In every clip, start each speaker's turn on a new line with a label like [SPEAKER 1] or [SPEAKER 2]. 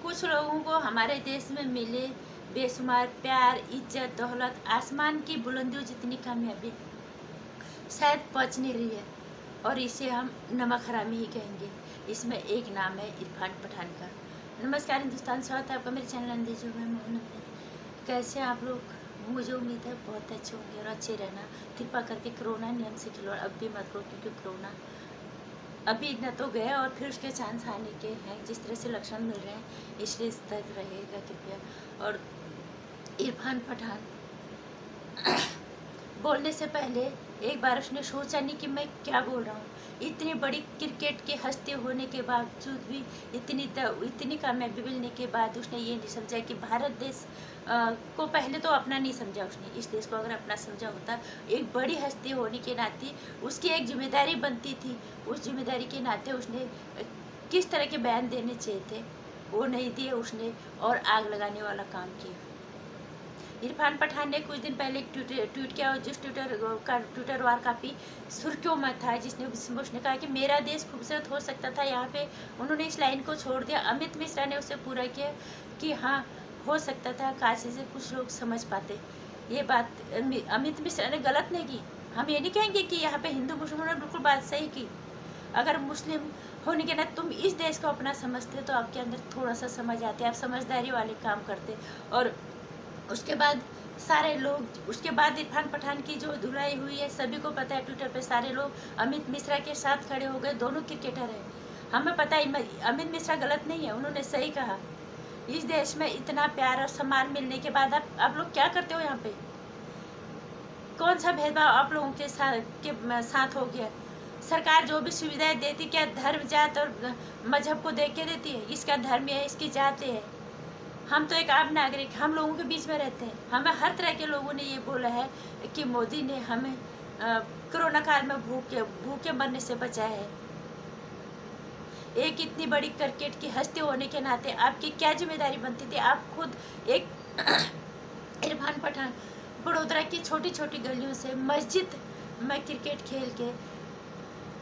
[SPEAKER 1] कुछ लोगों को हमारे देश में मिले बेशुमार प्यार, इज्जत, दौलत, आसमान की बुलंदियों जितनी कामयाबी शायद पच नहीं रही है, और इसे हम नमक हरामी ही कहेंगे। इसमें एक नाम है इरफान पठान का। नमस्कार हिंदुस्तान, स्वागत है आपका मेरे चैनल अंदेशों में। मोहन में कैसे हैं आप लोग? मुझे उम्मीद है बहुत अच्छे होंगे और अच्छे रहना। कृपा करके कोरोना नियम से खिलवाड़ अब भी मत करो, क्योंकि कोरोना अभी न तो गया और फिर उसके चांस आने के हैं। जिस तरह से लक्षण मिल रहे हैं, इसलिए सतर्क रहेगा कृपया। और इरफान पठान बोलने से पहले एक बार उसने सोचा नहीं कि मैं क्या बोल रहा हूँ। इतनी बड़ी क्रिकेट के हस्ती होने के बावजूद भी, इतनी कामयाबी मिलने के बाद उसने ये नहीं समझा कि भारत देश को पहले तो अपना नहीं समझा उसने। इस देश को अगर अपना समझा होता, एक बड़ी हस्ती होने के नाते उसकी एक जिम्मेदारी बनती थी। उस जिम्मेदारी के नाते उसने किस तरह के बयान देने चाहिए थे, वो नहीं दिए उसने, और आग लगाने वाला काम किया। इरफान पठान ने कुछ दिन पहले एक ट्वीट किया, जिस ट्विटर वार काफ़ी सुर्खियों में था, जिसमें उसने कहा कि मेरा देश खूबसूरत हो सकता था। यहाँ पे उन्होंने इस लाइन को छोड़ दिया। अमित मिश्रा ने उसे पूरा किया कि हाँ, हो सकता था, काश इसे कुछ लोग समझ पाते। ये बात अमित मिश्रा ने गलत नहीं की। हम ये नहीं कहेंगे कि यहाँ पे हिंदू मुसलमानों ने बिल्कुल बात सही की। अगर मुस्लिम होने के नाते तुम इस देश को अपना समझते तो आपके अंदर थोड़ा सा समझ आते, आप समझदारी वाले काम करते। और उसके बाद सारे लोग, उसके बाद इरफान पठान की जो धुलाई हुई है सभी को पता है। ट्विटर पे सारे लोग अमित मिश्रा के साथ खड़े हो गए। दोनों क्रिकेटर हैं, हमें पता है अमित मिश्रा गलत नहीं है, उन्होंने सही कहा। इस देश में इतना प्यार और सम्मान मिलने के बाद आप लोग क्या करते हो? यहाँ पे कौन सा भेदभाव आप लोगों के साथ हो गया? सरकार जो भी सुविधाएं देती, क्या धर्म, जात और मजहब को देख के देती है? इसका धर्म है, इसकी जात है। हम तो एक आम नागरिक, हम लोगों के बीच में रहते हैं। हमें हर तरह के लोगों ने ये बोला है कि मोदी ने हमें कोरोना काल में भूखे मरने से बचाया है। एक इतनी बड़ी क्रिकेट की हस्ती होने के नाते आपकी क्या जिम्मेदारी बनती थी? आप खुद एक इरफान पठान बड़ोदरा की छोटी छोटी गलियों से मस्जिद में क्रिकेट खेल के,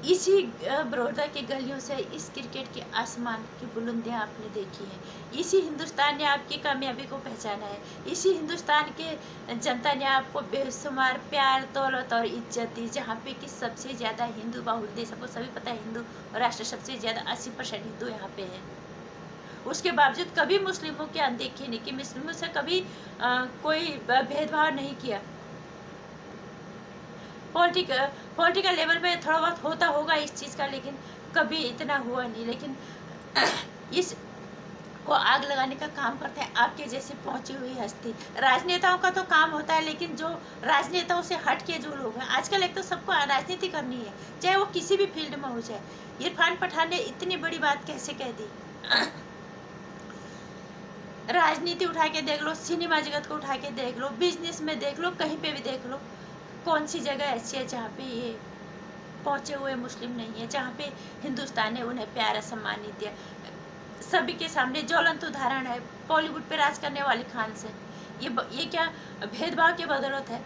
[SPEAKER 1] इसी बड़ौदा की गलियों से इस क्रिकेट के आसमान की बुलंदियां आपने देखी हैं। इसी हिंदुस्तान ने आपकी कामयाबी को पहचाना है। इसी हिंदुस्तान के जनता ने आपको बेशुमार प्यार, दौलत और इज्जत दी। जहाँ पे कि सबसे ज़्यादा हिंदू बाहुल देश, सबको सभी पता है, हिंदू राष्ट्र सबसे ज़्यादा 80% हिंदू यहाँ पे है। उसके बावजूद कभी मुस्लिमों की अनदेखी नहीं की, मुस्लिमों से कभी कोई भेदभाव नहीं किया। पॉलिटिकल लेवल पे थोड़ा बहुत होता होगा इस चीज़ का, लेकिन कभी इतना हुआ नहीं। लेकिन इस को आग लगाने का काम करते हैं आपके जैसे पहुंची हुई हस्ती। राजनेताओं का तो काम होता है, लेकिन जो राजनेताओं से हट के जो लोग हैं आजकल, एक तो सबको राजनीति करनी है, चाहे वो किसी भी फील्ड में हो जाए। इरफान पठान ने इतनी बड़ी बात कैसे कह दी? राजनीति उठा के देख लो, सिनेमा जगत को उठा के देख लो, बिजनेस में देख लो, कहीं पे भी देख लो, कौन सी जगह ऐसी है जहाँ पे ये पहुँचे हुए मुस्लिम नहीं है, जहाँ पे हिंदुस्तान ने उन्हें प्यारा सम्मान नहीं दिया? सभी के सामने ज्वलंत उदाहरण है बॉलीवुड पे राज करने वाली खान से। ये क्या भेदभाव की बदौलत है?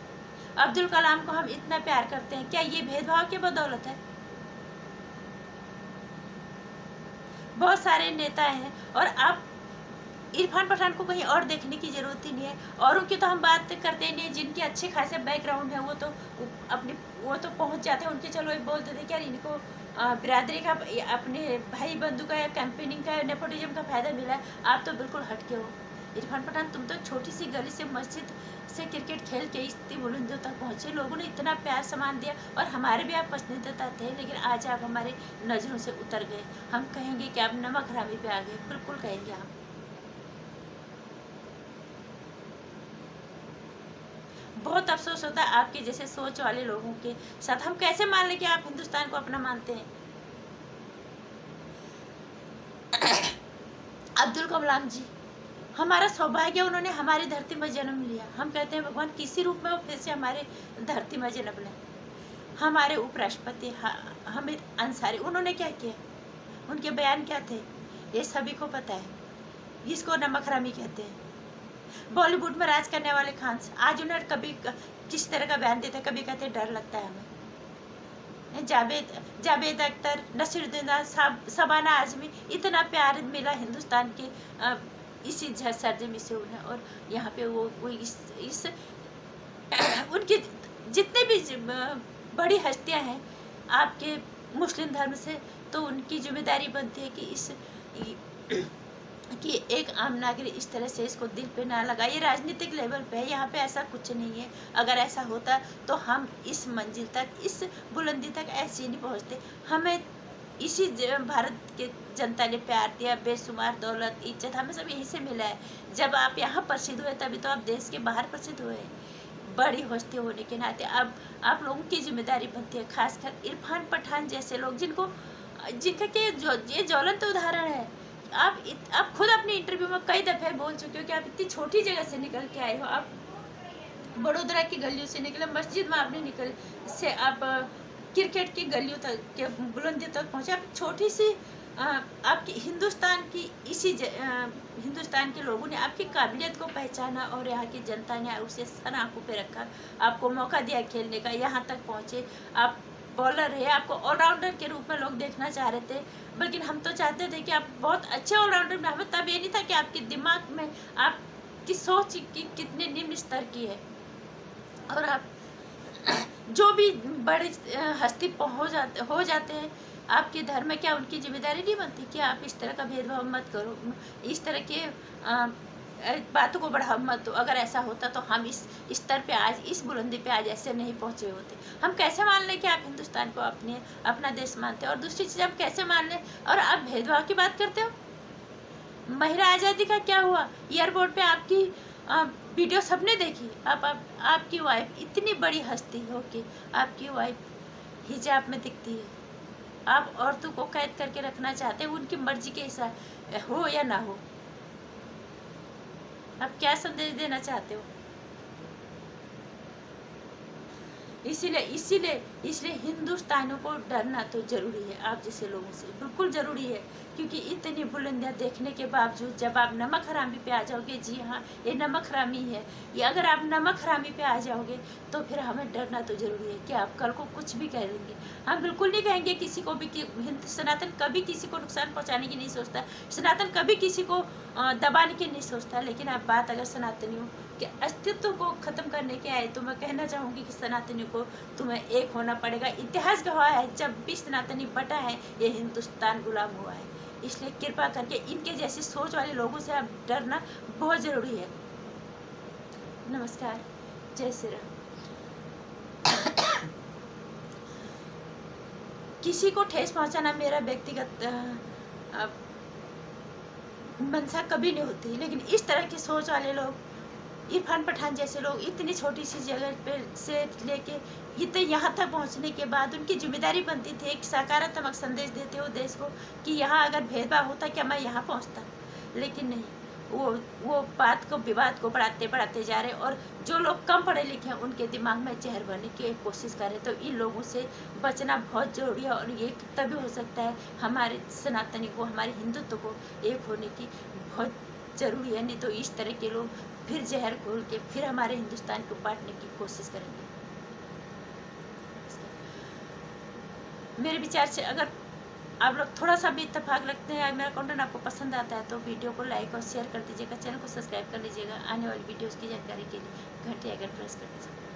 [SPEAKER 1] अब्दुल कलाम को हम इतना प्यार करते हैं, क्या ये भेदभाव की बदौलत है? बहुत सारे नेता हैं, और आप इरफान पठान को कहीं और देखने की जरूरत ही नहीं है। औरों की तो हम बात करते ही नहीं, जिनके अच्छे खासे बैकग्राउंड है वो तो पहुंच जाते हैं। उनके चलो बोल देते कि यार इनको बिरादरी का, अपने भाई बंधु का या कैंपेनिंग का, नेपोटिज्म का फायदा मिला है। आप तो बिल्कुल हटके हो। इरफान पठान, तुम तो छोटी सी गली से, मस्जिद से क्रिकेट खेल के इतनी बुलंदियों तक पहुंचे। लोगों ने इतना प्यार सम्मान दिया, और हमारे भी आप पसंदीदा थे, लेकिन आज आप हमारे नज़रों से उतर गए। हम कहेंगे कि आप नमक हरामी पे आ गए, बिल्कुल कहेंगे हम। बहुत अफसोस होता है आपके जैसे सोच वाले लोगों के साथ। हम कैसे मान लें कि आप हिंदुस्तान को अपना मानते हैं? अब्दुल कलाम जी, हमारा सौभाग्य, उन्होंने हमारी धरती में जन्म लिया। हम कहते हैं भगवान किसी रूप में वो फिर से हमारे धरती में जन्म लें। हमारे उपराष्ट्रपति हामिद अंसारी, उन्होंने क्या किया? उनके बयान क्या थे? ये सभी को पता है। इसको नमक हरामी कहते हैं। बॉलीवुड में राज करने वाले खान, आज उन्हें कभी किस तरह का बयान देते, कभी कहते डर लगता है हमें। जावेद जावेद अख्तर, नसीरुद्दीन शबाना आजमी, इतना प्यार मिला हिंदुस्तान के इसी सरजमी से उन्हें। और यहाँ पे वो इस उनकी जितने भी बड़ी हस्तियां हैं आपके मुस्लिम धर्म से, तो उनकी जिम्मेदारी बनती है कि कि एक आम नागरिक इस तरह से इसको दिल पे ना लगा। ये राजनीतिक लेवल पे है, यहाँ पे ऐसा कुछ नहीं है। अगर ऐसा होता तो हम इस मंजिल तक, इस बुलंदी तक ऐसे नहीं पहुँचते। हमें इसी भारत के जनता ने प्यार दिया, बेशुमार दौलत इज्जत हमें सब यहीं से मिला है। जब आप यहाँ प्रसिद्ध हुए तभी तो आप देश के बाहर प्रसिद्ध हुए हैं, बड़ी हस्ती होने के नाते। अब आप लोगों की जिम्मेदारी बनती है, खासकर इरफान पठान जैसे लोग जिनका के ये ज्वलंत उदाहरण है। आप खुद अपने इंटरव्यू में कई दफे बोल चुके हो कि आप इतनी छोटी जगह से निकल के आए हो। आप बड़ोदरा की गलियों से निकले, मस्जिद में आपने निकल से आप क्रिकेट की गलियों तक के बुलंदियों तक पहुंचे। आप छोटी सी आपकी हिंदुस्तान के लोगों ने आपकी काबिलियत को पहचाना और यहाँ की जनता ने उसे सन आंखों पे रखा, आपको मौका दिया खेलने का, यहाँ तक पहुँचे। आप बॉलर है, आपको ऑलराउंडर के रूप में लोग देखना चाह रहे थे, लेकिन हम तो चाहते थे कि आप बहुत अच्छे ऑलराउंडर में। हमें तब ये नहीं था कि आपके दिमाग में आपकी सोच की कितने निम्न स्तर की है। और आप जो भी बड़े हस्ती हो जाते हैं आपके धर्म में, क्या उनकी जिम्मेदारी नहीं बनती कि आप इस तरह का भेदभाव मत करो, इस तरह के बातों को बढ़ावा मत दो। अगर ऐसा होता तो हम इस स्तर पे आज, इस बुलंदी पे आज ऐसे नहीं पहुंचे होते। हम कैसे मान लें कि आप हिंदुस्तान को अपना देश मानते हो। और दूसरी चीज़ हम कैसे मान लें, और आप भेदभाव की बात करते हो। महिला आज़ादी का क्या हुआ? एयरपोर्ट पे आपकी वीडियो सबने देखी। आपकी वाइफ इतनी बड़ी हस्ती हो कि आपकी वाइफ हिजाब में दिखती है, आप औरतों को कैद करके रखना चाहते हैं उनकी मर्जी के हिसाब हो या ना हो। आप क्या संदेश देना चाहते हो? इसीलिए हिंदुस्तानियों को डरना तो जरूरी है, आप जैसे लोगों से बिल्कुल जरूरी है। क्योंकि इतनी बुलंदियां देखने के बावजूद जब आप नमक हरामी पे आ जाओगे, जी हाँ ये नमक हरामी है, ये अगर आप नमक हरामी पे आ जाओगे तो फिर हमें डरना तो जरूरी है कि आप कल को कुछ भी कह देंगे। हम बिल्कुल नहीं कहेंगे किसी को भी कि सनातन कभी किसी को नुकसान पहुँचाने की नहीं सोचता, सनातन कभी किसी को दबाने की नहीं सोचता। लेकिन आप बात अगर सनातनियों के अस्तित्व को खत्म करने के आए तो मैं कहना चाहूँगी कि सनातनियों को तुम्हें एक होना पड़ेगा। इतिहास गवाह है, जब भी सनातनी बटा है ये हिंदुस्तान गुलाम हुआ है। इसलिए कृपा करके इनके जैसी सोच वाले लोगों से आप डरना बहुत जरूरी है। नमस्कार, जय श्री राम। किसी को ठेस पहुंचाना मेरा व्यक्तिगत मंशा कभी नहीं होती, लेकिन इस तरह की सोच वाले लोग, इरफान पठान जैसे लोग इतनी छोटी सी जगह पे से लेके इतने यहाँ तक पहुँचने के बाद उनकी जिम्मेदारी बनती थी एक सकारात्मक संदेश देते हो देश को कि यहाँ अगर भेदभाव होता क्या मैं यहाँ पहुँचता। लेकिन नहीं, वो बात को, विवाद को बढ़ाते जा रहे। और जो लोग कम पढ़े लिखे हैं उनके दिमाग में जहर भरने की कोशिश कर रहे। तो इन लोगों से बचना बहुत जरूरी है। और ये तभी हो सकता है हमारे सनातनी को, हमारे हिंदुत्व को एक होने की बहुत जरूरी है। नहीं तो इस तरह के लोग फिर जहर घोल के फिर हमारे हिंदुस्तान को बांटने की कोशिश करेंगे। मेरे विचार से अगर आप लोग थोड़ा सा भी इत्तेफाक रखते हैं, मेरा कंटेंट आपको पसंद आता है तो वीडियो को लाइक और शेयर कर दीजिएगा, चैनल को सब्सक्राइब कर लीजिएगा। आने वाली वीडियोस की जानकारी के लिए घंटे आइकन प्रेस कर दीजिएगा।